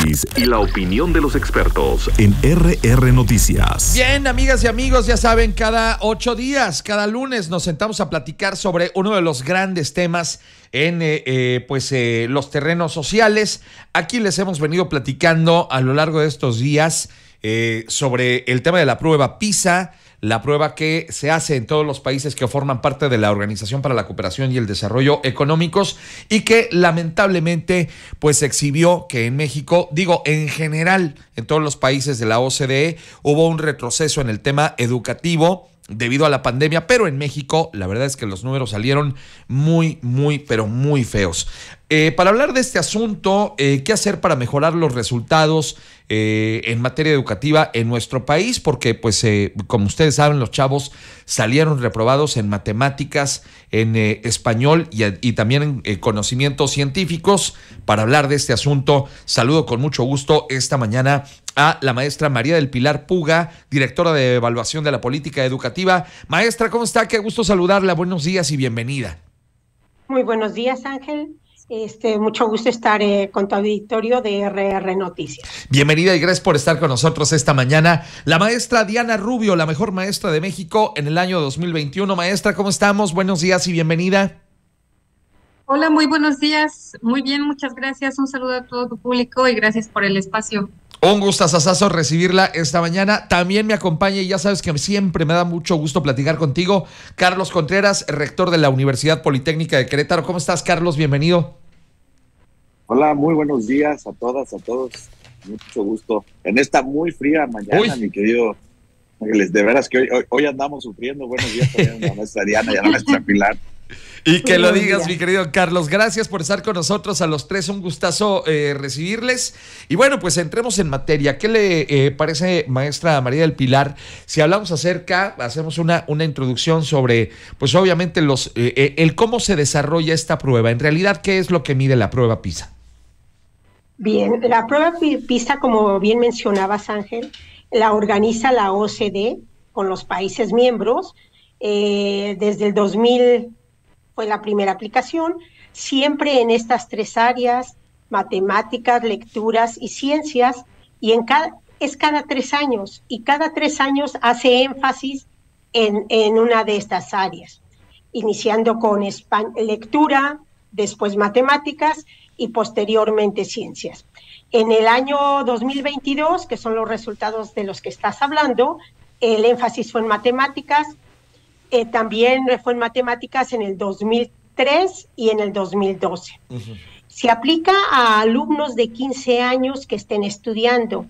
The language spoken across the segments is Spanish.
análisis y la opinión de los expertos en RR Noticias. Bien, amigas y amigos, ya saben, cada 8 días, cada lunes nos sentamos a platicar sobre uno de los grandes temas en los terrenos sociales. Aquí les hemos venido platicando a lo largo de estos días sobre el tema de la prueba PISA, la prueba que se hace en todos los países que forman parte de la Organización para la Cooperación y el Desarrollo Económicos, y que lamentablemente pues exhibió que en México, en general en todos los países de la OCDE, hubo un retroceso en el tema educativo debido a la pandemia, pero en México la verdad es que los números salieron muy feos. Para hablar de este asunto, ¿qué hacer para mejorar los resultados en materia educativa en nuestro país? Porque, como ustedes saben, los chavos salieron reprobados en matemáticas, en español y también en conocimientos científicos. Para hablar de este asunto, saludo con mucho gusto esta mañana a la maestra María del Pilar Puga, directora de Evaluación de la Política Educativa. Maestra, ¿cómo está? Qué gusto saludarla. Buenos días y bienvenida. Muy buenos días, Ángel. Mucho gusto estar con tu auditorio de RR Noticias. Bienvenida y gracias por estar con nosotros esta mañana. La maestra Diana Rubio, la mejor maestra de México en el año 2021. Maestra, ¿cómo estamos? Buenos días y bienvenida. Hola, muy buenos días. Muy bien, muchas gracias. Un saludo a todo tu público y gracias por el espacio. Un gustazazo recibirla esta mañana. También me acompaña, y ya sabes que siempre me da mucho gusto platicar contigo, Carlos Contreras, rector de la Universidad Politécnica de Querétaro. ¿Cómo estás, Carlos? Bienvenido. Hola, muy buenos días a todas, a todos. Mucho gusto en esta muy fría mañana, mi querido Ángeles. De veras que hoy andamos sufriendo. Buenos días también a la maestra Diana y a la maestra Pilar. Y que lo digas, mi querido Carlos. Gracias por estar con nosotros a los tres. Un gustazo recibirles. Y bueno, pues entremos en materia. ¿Qué le parece, maestra María del Pilar, si hablamos hacemos una introducción sobre, pues obviamente, el cómo se desarrolla esta prueba? En realidad, ¿qué es lo que mide la prueba PISA? Bien, la prueba PISA, como bien mencionabas, Ángel, la organiza la OCDE con los países miembros. Desde el 2000 fue la primera aplicación, siempre en estas tres áreas: matemáticas, lecturas y ciencias, y es cada 3 años, y cada 3 años hace énfasis en una de estas áreas, iniciando con lectura, después matemáticas y posteriormente ciencias. En el año 2022, que son los resultados de los que estás hablando, el énfasis fue en matemáticas. También fue en matemáticas en el 2003 y en el 2012. Uh-huh. Se aplica a alumnos de 15 años que estén estudiando.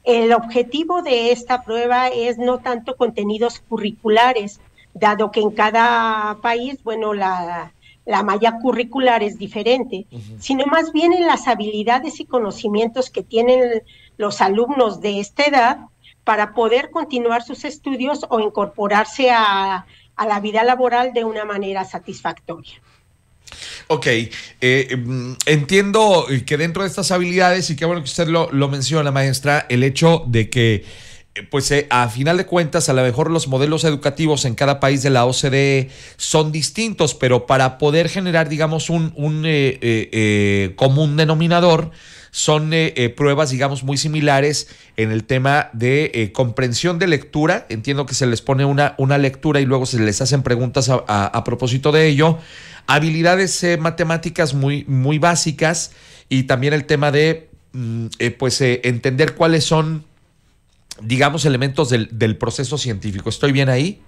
El objetivo de esta prueba es no tanto contenidos curriculares, dado que en cada país, la malla curricular es diferente, uh-huh, sino más bien en las habilidades y conocimientos que tienen los alumnos de esta edad para poder continuar sus estudios o incorporarse a la vida laboral de una manera satisfactoria. Ok, entiendo que dentro de estas habilidades, y qué bueno que usted lo menciona, maestra, el hecho de que a final de cuentas, a lo mejor los modelos educativos en cada país de la OCDE son distintos, pero para poder generar, digamos, un común denominador, son pruebas, muy similares en el tema de comprensión de lectura. Entiendo que se les pone una lectura y luego se les hacen preguntas a propósito de ello. Habilidades matemáticas muy básicas, y también el tema de entender cuáles son, elementos del proceso científico. ¿Estoy bien ahí?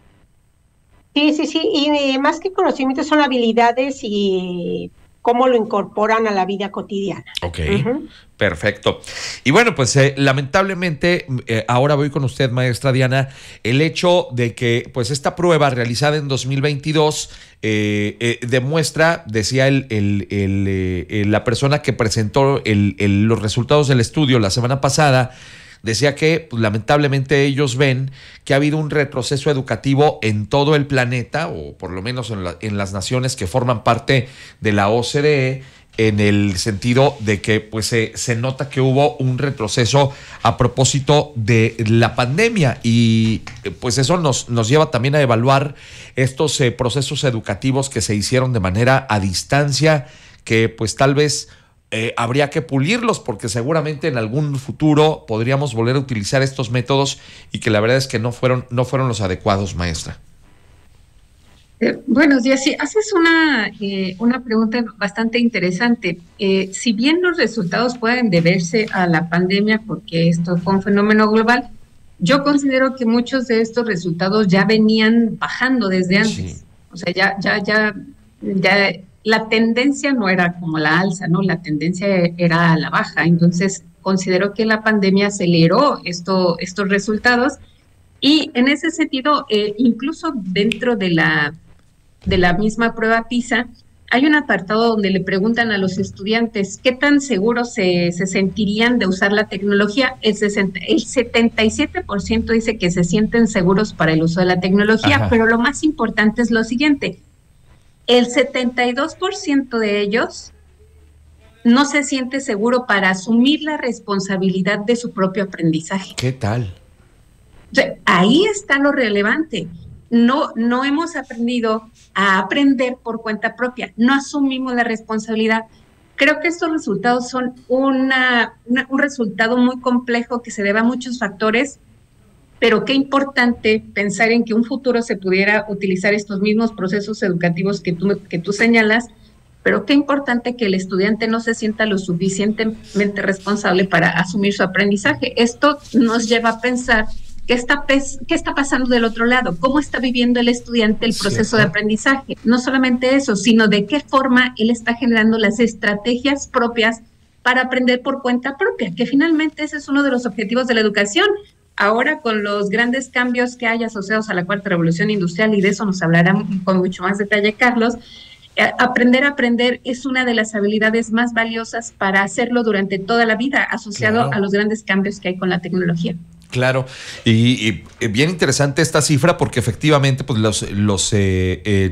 Sí, y más que conocimientos son habilidades y cómo lo incorporan a la vida cotidiana. Ok, uh-huh, perfecto. Y bueno, lamentablemente, ahora voy con usted, maestra Diana, el hecho de que esta prueba realizada en 2022 demuestra, decía la persona que presentó los resultados del estudio la semana pasada, decía que lamentablemente ellos ven que ha habido un retroceso educativo en todo el planeta, o por lo menos en las naciones que forman parte de la OCDE, en el sentido de que se nota que hubo un retroceso a propósito de la pandemia, y eso nos lleva también a evaluar estos procesos educativos que se hicieron de manera a distancia, que tal vez habría que pulirlos porque seguramente en algún futuro podríamos volver a utilizar estos métodos y que la verdad es que no fueron los adecuados, maestra. Buenos días. Sí, haces una pregunta bastante interesante. Si bien los resultados pueden deberse a la pandemia, porque esto fue un fenómeno global, yo considero que muchos de estos resultados ya venían bajando desde antes. Sí. O sea, ya la tendencia no era como la alza, ¿no? La tendencia era a la baja. Entonces, considero que la pandemia aceleró estos resultados y en ese sentido, incluso dentro de la misma prueba PISA, hay un apartado donde le preguntan a los estudiantes qué tan seguros se sentirían de usar la tecnología. El 77% dice que se sienten seguros para el uso de la tecnología. Ajá. Pero lo más importante es lo siguiente: el 72% de ellos no se siente seguro para asumir la responsabilidad de su propio aprendizaje. ¿Qué tal? O sea, ahí está lo relevante. No hemos aprendido a aprender por cuenta propia, no asumimos la responsabilidad. Creo que estos resultados son un resultado muy complejo que se debe a muchos factores, pero qué importante pensar en que un futuro se pudiera utilizar estos mismos procesos educativos que tú señalas, pero qué importante que el estudiante no se sienta lo suficientemente responsable para asumir su aprendizaje. Esto nos lleva a pensar ¿qué está pasando del otro lado? ¿Cómo está viviendo el estudiante el proceso de aprendizaje? No solamente eso, sino de qué forma él está generando las estrategias propias para aprender por cuenta propia, que finalmente ese es uno de los objetivos de la educación. Ahora, con los grandes cambios que hay asociados a la cuarta revolución industrial, y de eso nos hablará con mucho más detalle Carlos, aprender a aprender es una de las habilidades más valiosas para hacerlo durante toda la vida, asociado a los grandes cambios que hay con la tecnología. Claro, y bien interesante esta cifra porque efectivamente pues los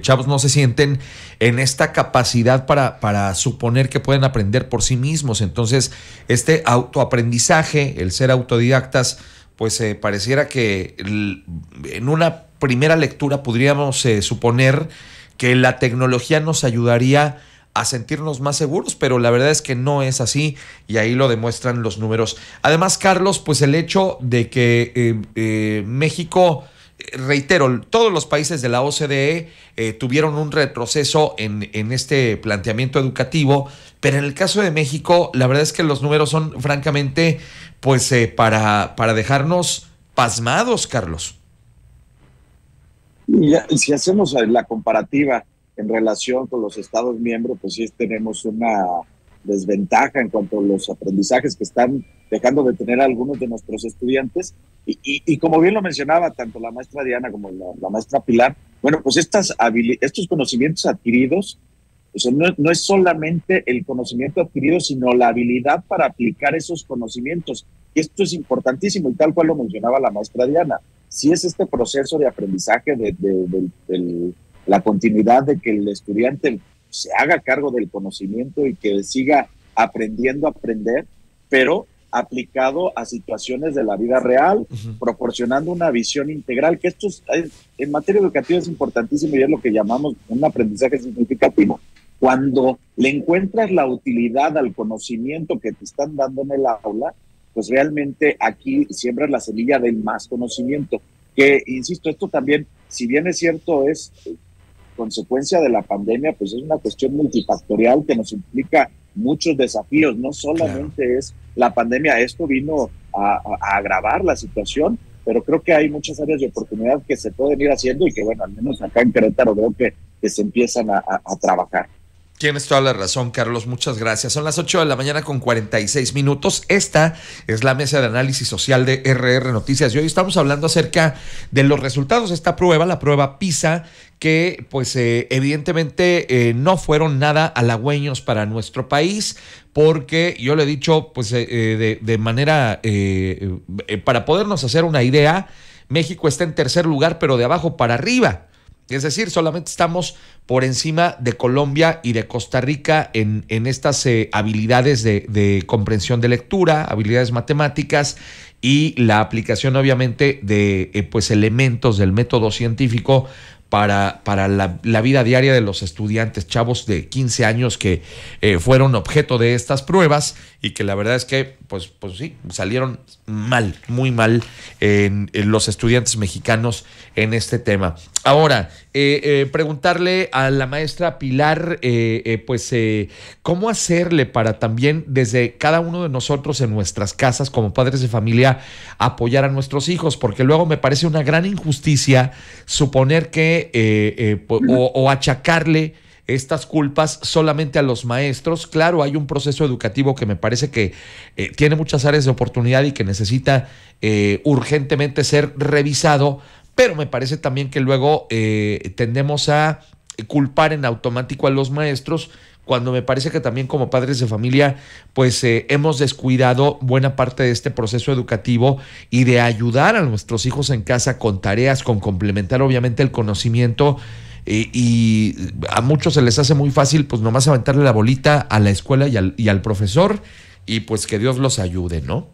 chavos no se sienten en esta capacidad para suponer que pueden aprender por sí mismos. Entonces, este autoaprendizaje, el ser autodidactas, pues pareciera que en una primera lectura podríamos suponer que la tecnología nos ayudaría a sentirnos más seguros, pero la verdad es que no es así y ahí lo demuestran los números. Además, Carlos, pues el hecho de que México, reitero, todos los países de la OCDE tuvieron un retroceso en este planteamiento educativo, pero en el caso de México, la verdad es que los números son francamente, pues para dejarnos pasmados, Carlos. Si hacemos la comparativa en relación con los Estados miembros, pues sí tenemos una desventaja en cuanto a los aprendizajes que están dejando de tener algunos de nuestros estudiantes. Y como bien lo mencionaba tanto la maestra Diana como la maestra Pilar, bueno, pues estos conocimientos adquiridos, pues no es solamente el conocimiento adquirido, sino la habilidad para aplicar esos conocimientos. Y esto es importantísimo y tal cual lo mencionaba la maestra Diana. Si es este proceso de aprendizaje de la continuidad de que el estudiante se haga cargo del conocimiento y que siga aprendiendo a aprender, pero aplicado a situaciones de la vida real, proporcionando una visión integral, que esto en materia educativa es importantísimo y es lo que llamamos un aprendizaje significativo. Cuando le encuentras la utilidad al conocimiento que te están dando en el aula, pues realmente aquí siembras la semilla del más conocimiento. Que, insisto, esto también, si bien es cierto, es consecuencia de la pandemia, pues es una cuestión multifactorial que nos implica muchos desafíos. No solamente es la pandemia, esto vino a agravar la situación, pero creo que hay muchas áreas de oportunidad que se pueden ir haciendo y que, bueno, al menos acá en Querétaro veo que se empiezan a trabajar. Tienes toda la razón, Carlos, muchas gracias. Son las 8 de la mañana con 46 minutos. Esta es la mesa de análisis social de RR Noticias y hoy estamos hablando acerca de los resultados de esta prueba, la prueba PISA, que pues evidentemente no fueron nada halagüeños para nuestro país, porque yo le he dicho pues de manera, para podernos hacer una idea, México está en tercer lugar, pero de abajo para arriba. Es decir, solamente estamos por encima de Colombia y de Costa Rica en estas habilidades de comprensión de lectura, habilidades matemáticas y la aplicación obviamente de pues elementos del método científico para la vida diaria de los estudiantes, chavos de 15 años que fueron objeto de estas pruebas y que la verdad es que, pues sí, salieron mal, muy mal en los estudiantes mexicanos en este tema. Ahora, preguntarle a la maestra Pilar, ¿cómo hacerle para también desde cada uno de nosotros en nuestras casas como padres de familia apoyar a nuestros hijos? Porque luego me parece una gran injusticia suponer que o achacarle estas culpas solamente a los maestros. Claro, hay un proceso educativo que me parece que tiene muchas áreas de oportunidad y que necesita urgentemente ser revisado, pero me parece también que luego tendemos a culpar en automático a los maestros, cuando me parece que también como padres de familia pues hemos descuidado buena parte de este proceso educativo y de ayudar a nuestros hijos en casa con tareas, con complementar obviamente el conocimiento, y a muchos se les hace muy fácil pues nomás aventarle la bolita a la escuela y al profesor, y pues que Dios los ayude, ¿no?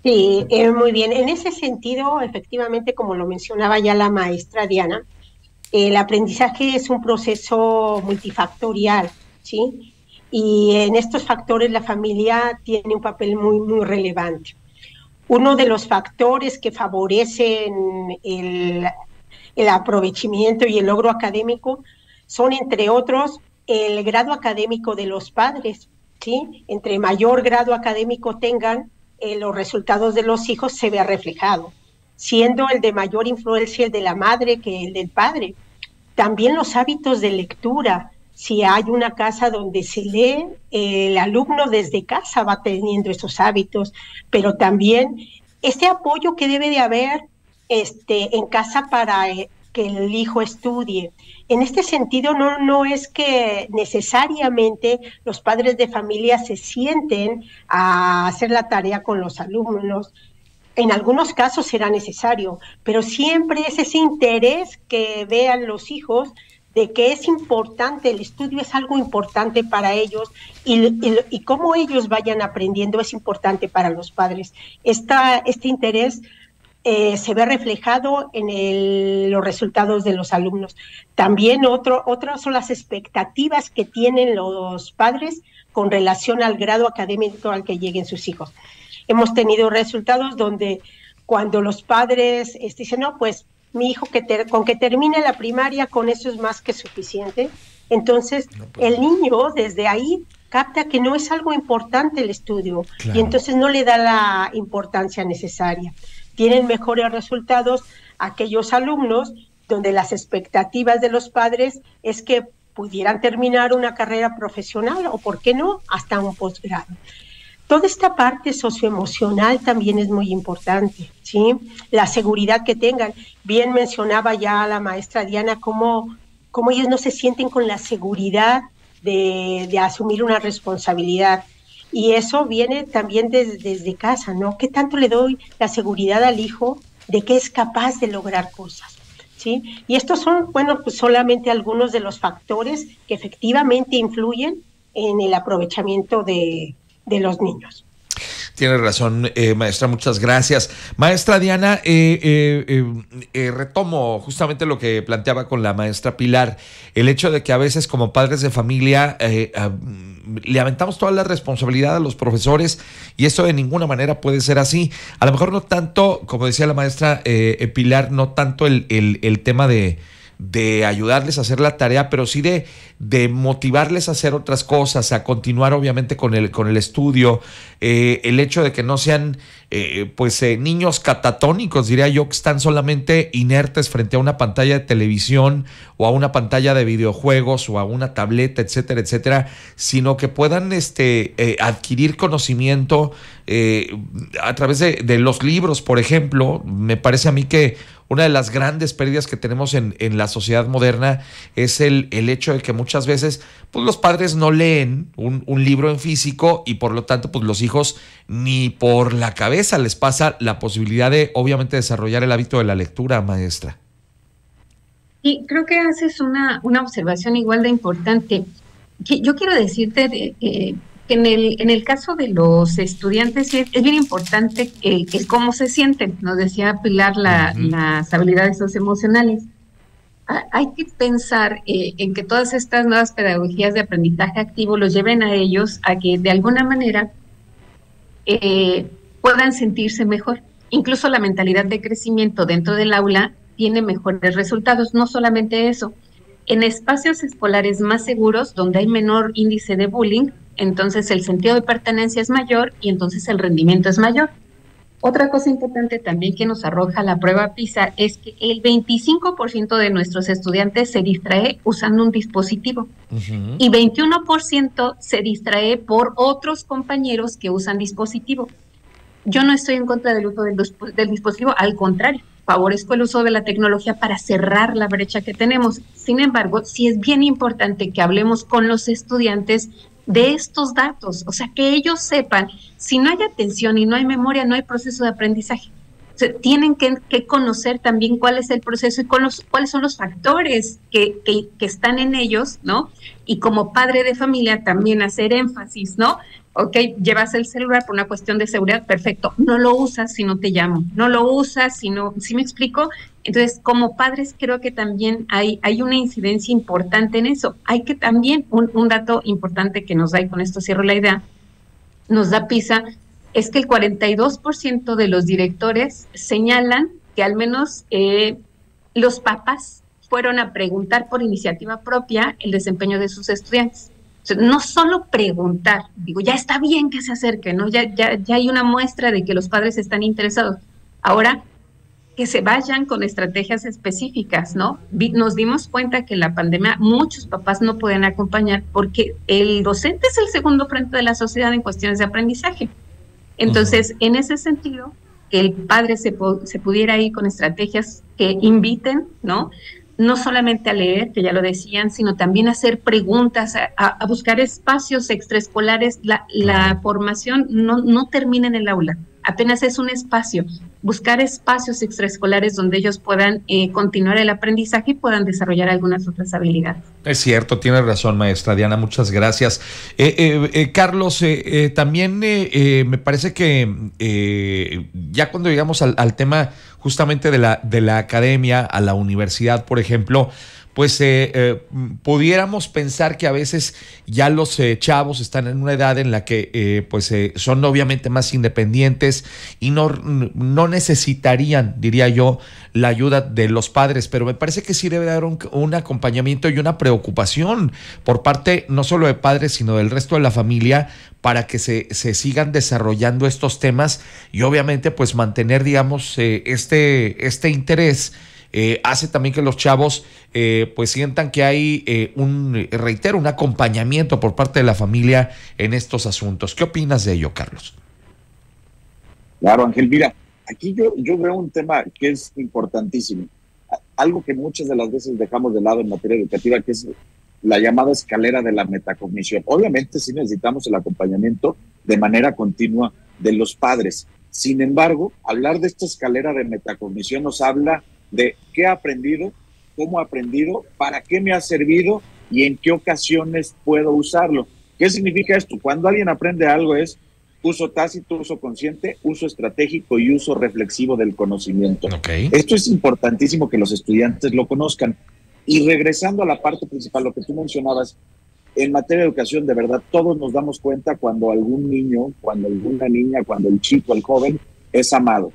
Sí, muy bien. En ese sentido, efectivamente, como lo mencionaba ya la maestra Diana, el aprendizaje es un proceso multifactorial, ¿sí? Y en estos factores la familia tiene un papel muy, muy relevante. Uno de los factores que favorecen el aprovechamiento y el logro académico son, entre otros, el grado académico de los padres, ¿sí? Entre mayor grado académico tengan, los resultados de los hijos se ve reflejado, siendo el de mayor influencia el de la madre que el del padre. También los hábitos de lectura. Si hay una casa donde se lee, el alumno desde casa va teniendo esos hábitos, pero también este apoyo que debe de haber en casa para que el hijo estudie. En este sentido, no es que necesariamente los padres de familia se sienten a hacer la tarea con los alumnos. En algunos casos será necesario, pero siempre es ese interés que vean los hijos de que es importante, el estudio es algo importante para ellos, y cómo ellos vayan aprendiendo es importante para los padres. Este interés se ve reflejado en los resultados de los alumnos. También otras son las expectativas que tienen los padres con relación al grado académico al que lleguen sus hijos. Hemos tenido resultados donde cuando los padres dicen, no, pues mi hijo con que termine la primaria, con eso es más que suficiente. Entonces, el niño desde ahí capta que no es algo importante el estudio, claro, y entonces no le da la importancia necesaria. Tienen mejores resultados aquellos alumnos donde las expectativas de los padres es que pudieran terminar una carrera profesional o, ¿por qué no?, hasta un posgrado. Toda esta parte socioemocional también es muy importante, ¿sí? La seguridad que tengan. Bien mencionaba ya la maestra Diana cómo ellos no se sienten con la seguridad de asumir una responsabilidad. Y eso viene también desde casa, ¿no? ¿Qué tanto le doy la seguridad al hijo de que es capaz de lograr cosas? ¿Sí? Y estos son, bueno, pues solamente algunos de los factores que efectivamente influyen en el aprovechamiento de los niños. Tiene razón, maestra, muchas gracias. Maestra Diana, retomo justamente lo que planteaba con la maestra Pilar, el hecho de que a veces como padres de familia le aventamos toda la responsabilidad a los profesores, y eso de ninguna manera puede ser así. A lo mejor no tanto, como decía la maestra Pilar, no tanto el tema de ayudarles a hacer la tarea, pero sí de motivarles a hacer otras cosas, a continuar obviamente con el estudio, el hecho de que no sean niños catatónicos, diría yo, que están solamente inertes frente a una pantalla de televisión o a una pantalla de videojuegos o a una tableta, etcétera, etcétera, sino que puedan adquirir conocimiento a través de los libros, por ejemplo. Me parece a mí que una de las grandes pérdidas que tenemos en la sociedad moderna es el hecho de que muchas veces pues los padres no leen un libro en físico, y por lo tanto pues los hijos ni por la cabeza les pasa la posibilidad de obviamente desarrollar el hábito de la lectura, maestra. Y creo que haces una observación igual de importante. Yo quiero decirte en el caso de los estudiantes es bien importante el cómo se sienten. Nos decía Pilar las habilidades socioemocionales. Hay que pensar en que todas estas nuevas pedagogías de aprendizaje activo los lleven a ellos a que de alguna manera puedan sentirse mejor. Incluso la mentalidad de crecimiento dentro del aula tiene mejores resultados. No solamente eso, en espacios escolares más seguros, donde hay menor índice de bullying, entonces el sentido de pertenencia es mayor y entonces el rendimiento es mayor. Otra cosa importante también que nos arroja la prueba PISA es que el 25% de nuestros estudiantes se distrae usando un dispositivo y 21% se distrae por otros compañeros que usan dispositivo. Yo no estoy en contra del uso del dispositivo, al contrario, favorezco el uso de la tecnología para cerrar la brecha que tenemos. Sin embargo, sí es bien importante que hablemos con los estudiantes de estos datos, o sea, que ellos sepan, si no hay atención y no hay memoria, no hay proceso de aprendizaje. O sea, tienen que conocer también cuál es el proceso y cuáles son los factores que están en ellos, ¿no? Y como padre de familia también hacer énfasis, ¿no? Ok, llevas el celular por una cuestión de seguridad, perfecto, no lo usas si no te llamo, no lo usas si no, ¿sí me explico? Entonces, como padres creo que también hay una incidencia importante en eso. Hay que también, un dato importante que nos da, y con esto cierro la idea, nos da PISA, es que el 42% de los directores señalan que al menos los papás fueron a preguntar por iniciativa propia el desempeño de sus estudiantes. O sea, no solo preguntar, digo, ya está bien que se acerquen, ¿no? Ya hay una muestra de que los padres están interesados. Ahora, que se vayan con estrategias específicas, ¿no? Nos dimos cuenta que en la pandemia muchos papás no pueden acompañar porque el docente es el segundo frente de la sociedad en cuestiones de aprendizaje. Entonces, en ese sentido, que el padre se pudiera ir con estrategias que inviten, ¿no? No solamente a leer, que ya lo decían, sino también a hacer preguntas, a buscar espacios extraescolares. La formación no termina en el aula, apenas es un espacio. Buscar espacios extraescolares donde ellos puedan continuar el aprendizaje y puedan desarrollar algunas otras habilidades. Es cierto, tiene razón, maestra Diana, muchas gracias. Carlos, también me parece que ya cuando llegamos al tema justamente de la academia, a la universidad, por ejemplo, pues pudiéramos pensar que a veces ya los chavos están en una edad en la que son obviamente más independientes y no necesitarían, diría yo, la ayuda de los padres, pero me parece que sí debe haber un acompañamiento y una preocupación por parte no solo de padres, sino del resto de la familia para que se sigan desarrollando estos temas y obviamente pues mantener, digamos, este interés. Hace también que los chavos pues sientan que hay un acompañamiento por parte de la familia en estos asuntos. ¿Qué opinas de ello, Carlos? Claro, Ángel, mira, aquí yo veo un tema que es importantísimo, algo que muchas de las veces dejamos de lado en materia educativa, que es la llamada escalera de la metacognición. Obviamente sí necesitamos el acompañamiento de manera continua de los padres. Sin embargo, hablar de esta escalera de metacognición nos habla de qué ha aprendido, cómo ha aprendido, para qué me ha servido y en qué ocasiones puedo usarlo. ¿Qué significa esto? Cuando alguien aprende algo es uso tácito, uso consciente, uso estratégico y uso reflexivo del conocimiento. Okay. Esto es importantísimo que los estudiantes lo conozcan. Y regresando a la parte principal, lo que tú mencionabas, en materia de educación, de verdad, todos nos damos cuenta cuando algún niño, cuando alguna niña, cuando el chico, el joven, es amado.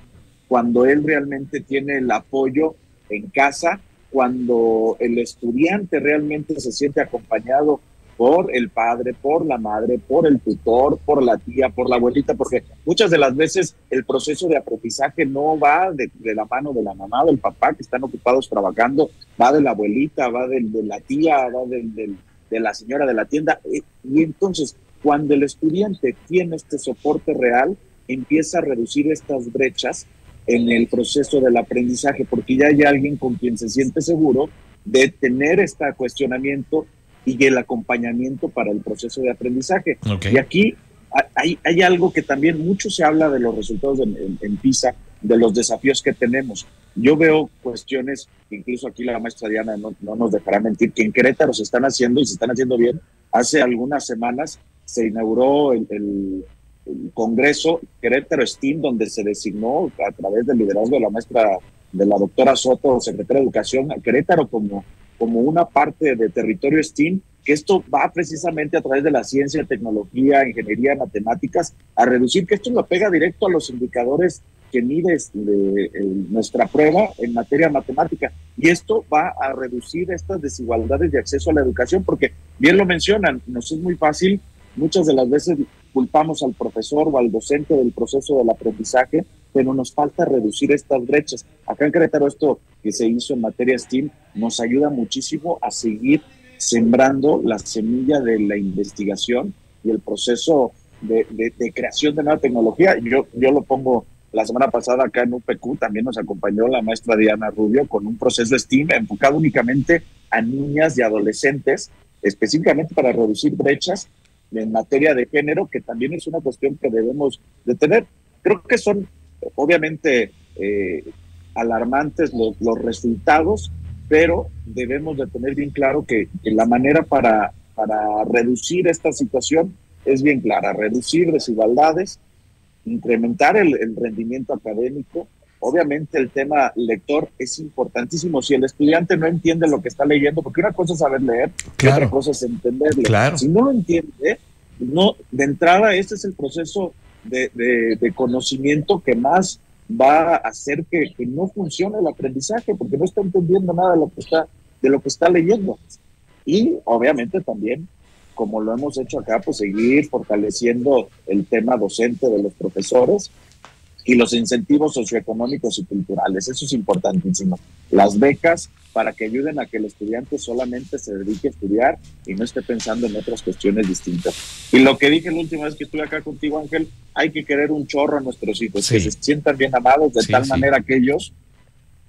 Cuando él realmente tiene el apoyo en casa, cuando el estudiante realmente se siente acompañado por el padre, por la madre, por el tutor, por la tía, por la abuelita, porque muchas de las veces el proceso de aprendizaje no va de la mano de la mamá, del papá, que están ocupados trabajando, va de la abuelita, va de la tía, va de la señora de la tienda. Y entonces, cuando el estudiante tiene este soporte real, empieza a reducir estas brechas en el proceso del aprendizaje, porque ya hay alguien con quien se siente seguro de tener este cuestionamiento y el acompañamiento para el proceso de aprendizaje. Okay. Y aquí hay algo que también mucho se habla de los resultados en PISA, de los desafíos que tenemos. Yo veo cuestiones, incluso aquí la maestra Diana no nos dejará mentir, que en Querétaro se están haciendo y se están haciendo bien. Hace algunas semanas se inauguró el Congreso Querétaro STEAM, donde se designó a través del liderazgo de la maestra, de la doctora Soto, secretaria de Educación, a Querétaro como una parte de territorio STEAM, que esto va precisamente a través de la ciencia, tecnología, ingeniería, matemáticas, a reducir, que esto lo pega directo a los indicadores que mide nuestra prueba en materia matemática. Y esto va a reducir estas desigualdades de acceso a la educación, porque bien lo mencionan, nos es muy fácil, muchas de las veces culpamos al profesor o al docente del proceso del aprendizaje, pero nos falta reducir estas brechas. Acá en Querétaro esto que se hizo en materia STEAM nos ayuda muchísimo a seguir sembrando la semilla de la investigación y el proceso de creación de nueva tecnología. Yo lo pongo, la semana pasada acá en UPQ también nos acompañó la maestra Diana Rubio con un proceso STEAM enfocado únicamente a niñas y adolescentes, específicamente para reducir brechas en materia de género, que también es una cuestión que debemos de tener. Creo que son obviamente alarmantes los resultados, pero debemos de tener bien claro que la manera para reducir esta situación es bien clara: reducir desigualdades, incrementar el rendimiento académico. Obviamente el tema lector es importantísimo. Si el estudiante no entiende lo que está leyendo, porque una cosa es saber leer, claro, y otra cosa es entenderlo. Claro. Si no lo entiende, no, de entrada este es el proceso de conocimiento que más va a hacer que no funcione el aprendizaje, porque no está entendiendo nada de lo que está leyendo. Y obviamente también, como lo hemos hecho acá, pues seguir fortaleciendo el tema docente de los profesores y los incentivos socioeconómicos y culturales. Eso es importantísimo. Las becas para que ayuden a que el estudiante solamente se dedique a estudiar y no esté pensando en otras cuestiones distintas. Y lo que dije la última vez que estuve acá contigo, Ángel, hay que querer un chorro a nuestros hijos, sí, que se sientan bien amados, de tal manera que ellos,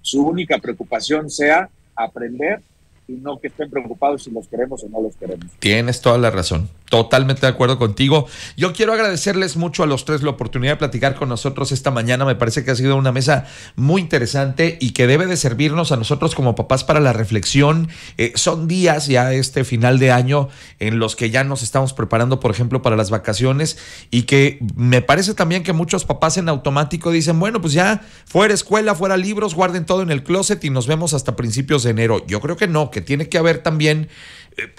su única preocupación sea aprender y no que estén preocupados si los queremos o no los queremos. Tienes toda la razón. Totalmente de acuerdo contigo. Yo quiero agradecerles mucho a los tres la oportunidad de platicar con nosotros esta mañana. Me parece que ha sido una mesa muy interesante y que debe de servirnos a nosotros como papás para la reflexión. Son días ya este final de año en los que ya nos estamos preparando, por ejemplo, para las vacaciones, y que me parece también que muchos papás en automático dicen, bueno, pues ya fuera escuela, fuera libros, guarden todo en el closet y nos vemos hasta principios de enero. Yo creo que no, que tiene que haber también,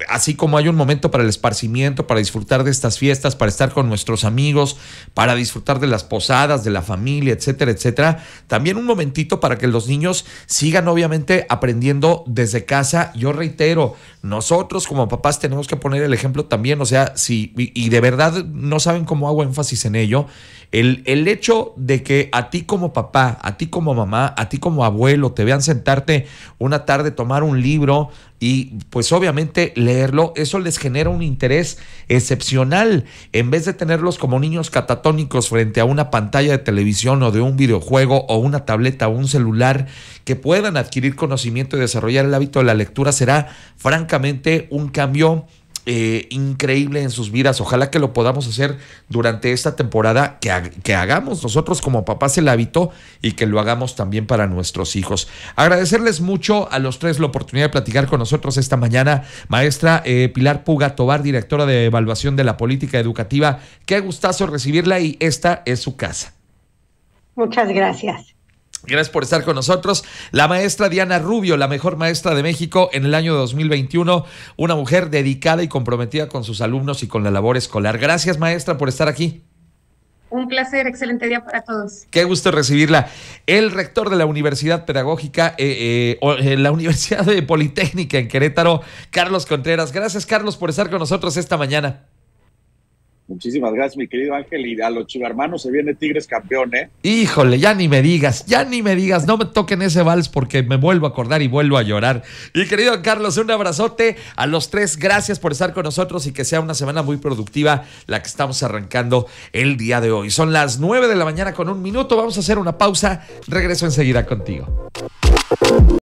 así como hay un momento para el esparcimiento, para disfrutar de estas fiestas, para estar con nuestros amigos, para disfrutar de las posadas, de la familia, etcétera, etcétera, también un momentito para que los niños sigan obviamente aprendiendo desde casa. Yo reitero, nosotros como papás tenemos que poner el ejemplo también, o sea, si, y de verdad no saben cómo hago énfasis en ello, el hecho de que a ti como papá, a ti como mamá, a ti como abuelo te vean sentarte una tarde, tomar un libro y pues obviamente leerlo, eso les genera un interés excepcional. En vez de tenerlos como niños catatónicos frente a una pantalla de televisión o de un videojuego o una tableta o un celular, que puedan adquirir conocimiento y desarrollar el hábito de la lectura, será francamente un cambio increíble en sus vidas. Ojalá que lo podamos hacer durante esta temporada, que hagamos nosotros como papás el hábito y que lo hagamos también para nuestros hijos. Agradecerles mucho a los tres la oportunidad de platicar con nosotros esta mañana. Maestra Pilar Puga Tobar, directora de Evaluación de la Política Educativa, qué gustazo recibirla y esta es su casa. Muchas gracias. Gracias por estar con nosotros. La maestra Diana Rubio, la mejor maestra de México en el año 2021, una mujer dedicada y comprometida con sus alumnos y con la labor escolar. Gracias, maestra, por estar aquí. Un placer, excelente día para todos. Qué gusto recibirla. El rector de la Universidad Pedagógica, la Universidad Politécnica en Querétaro, Carlos Contreras. Gracias, Carlos, por estar con nosotros esta mañana. Muchísimas gracias, mi querido Ángel, y a los chivermanos se viene Tigres campeón, ¿eh? Híjole, ya ni me digas, no me toquen ese vals porque me vuelvo a acordar y vuelvo a llorar. Mi querido Carlos, un abrazote a los tres, gracias por estar con nosotros y que sea una semana muy productiva la que estamos arrancando el día de hoy. Son las 9 de la mañana con 1 minuto, vamos a hacer una pausa, regreso enseguida contigo.